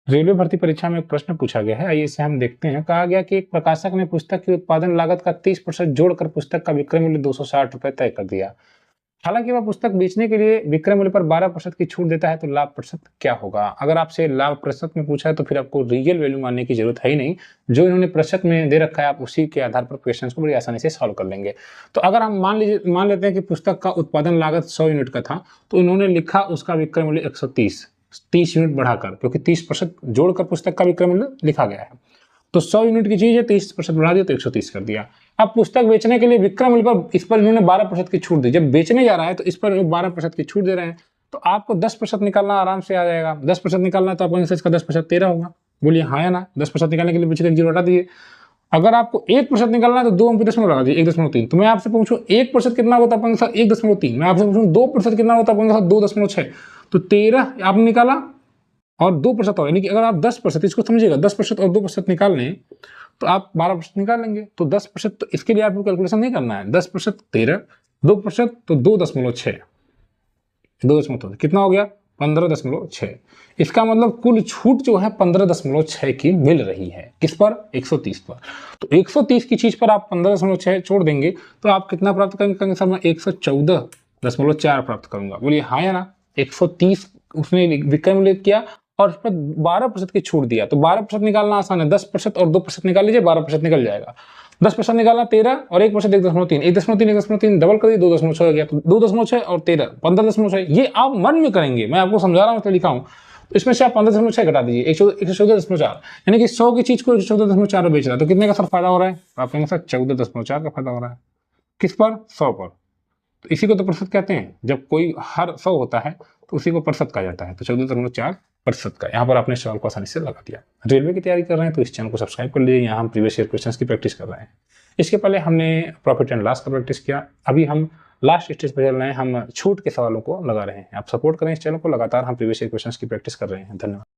Railway भर्ती परीक्षा में एक प्रश्न पूछा गया है, आइए इसे हम देखते हैं। कहा गया कि एक प्रकाशक ने पुस्तक की उत्पादन लागत का 30% जोड़कर पुस्तक का विक्रय मूल्य 260 रुपए तय कर दिया। हालांकि वह पुस्तक बेचने के लिए विक्रय मूल्य पर 12% की छूट देता है, तो लाभ प्रतिशत क्या होगा? अगर आपसे लाभ प्रतिशत में पूछा है तो फिर आपको रियल वैल्यू मानने की जरूरत है ही नहीं। जो इन्होंने प्रतिशत में दे रखा है आप उसी के आधार पर क्वेश्चन को बड़ी आसानी से सॉल्व कर लेंगे। तो अगर हम मान लेते हैं कि पुस्तक का उत्पादन लागत 100 यूनिट का था, तो इन्होंने लिखा उसका विक्रय मूल्य 130 यूनिट बढ़ाकर, क्योंकि 30% जोड़कर पुस्तक का विक्रय मूल्य लिखा गया है। तो 100 यूनिट की चीज है, 30% बढ़ा दिया तो 130 कर दिया। अब पुस्तक बेचने के लिए विक्रय मूल्य पर इस पर इन्होंने 12% की छूट दी। जब बेचने जा रहा है तो इस पर 12% की छूट दे रहे हैं, तो आपको 10% निकालना आराम से आ जाएगा। 10% निकालना तो आपको इसका 10% 13 होगा। बोलिए हाँ या ना? 10% निकालने के लिए पीछे जीरो हटा दिए। अगर आपको 1% निकालना है तो 2 अंक दशमलव लगा दिए, 1.3। तो मैं आपसे पूछूं 1% कितना होता है? 1.3। मैं आपसे पूछूं 2% कितना होता है? 2.6। तो 13 आपने निकाला और 2% और, यानी कि अगर आप 10%, इसको समझिएगा, 10% और 2% निकाल लें तो आप 12% निकाल लेंगे। तो 10%, तो इसके लिए आपको कैलकुलेशन नहीं करना है। 10% 13, 2% तो 2.6, 2.6 कितना हो गया? 15.6। इसका मतलब कुल छूट जो है 15.6 की मिल रही है। किस पर? 130 पर। तो 130 की चीज पर आप 15.6 छोड़ देंगे तो आप कितना प्राप्त करेंगे? सर मैं 114.4 प्राप्त करूंगा। बोलिए हाँ या ना? 130 उसने विक्रय मूल्य किया और उस पर 12% की छूट दिया। तो 12% निकालना आसान है। 10% और 2% निकाल लीजिए, 12% निकल जाएगा। 10% निकालना 13 और 1% 1.3, 1.3 डबल कर दिए 2.6 हो गया। तो 2.6 और 13 15.6। ये आप मन में करेंगे, मैं आपको समझा रहा हूँ, लिखा हूँ। तो इसमें से आप 15.6 घटा दीजिए, 114.4, यानी कि 100 की चीज को 114.4 में बेच रहा है। तो कितने का सर फायदा हो रहा है? आप कहेंगे सर 14.4 का फायदा हो रहा है। किस पर? 100 पर। तो इसी को तो प्रतिशत कहते हैं। जब कोई हर 100 होता है तो उसी को प्रतिशत कहा जाता है। तो 14.4% का। यहाँ पर आपने सवाल को आसानी से लगा दिया। रेलवे की तैयारी कर रहे हैं तो इस चैनल को सब्सक्राइब कर लीजिए। यहाँ हम प्रीवियस ईयर क्वेश्चंस की प्रैक्टिस कर रहे हैं। इसके पहले हमने प्रॉफिट एंड लॉस का प्रैक्टिस किया। अभी हम लास्ट स्टेज पर चल रहे हैं, हम छूट के सवालों को लगा रहे हैं। आप सपोर्ट करें इस चैनल को, लगातार हम प्रीवियस ईयर क्वेश्चंस की प्रैक्टिस कर रहे हैं। धन्यवाद।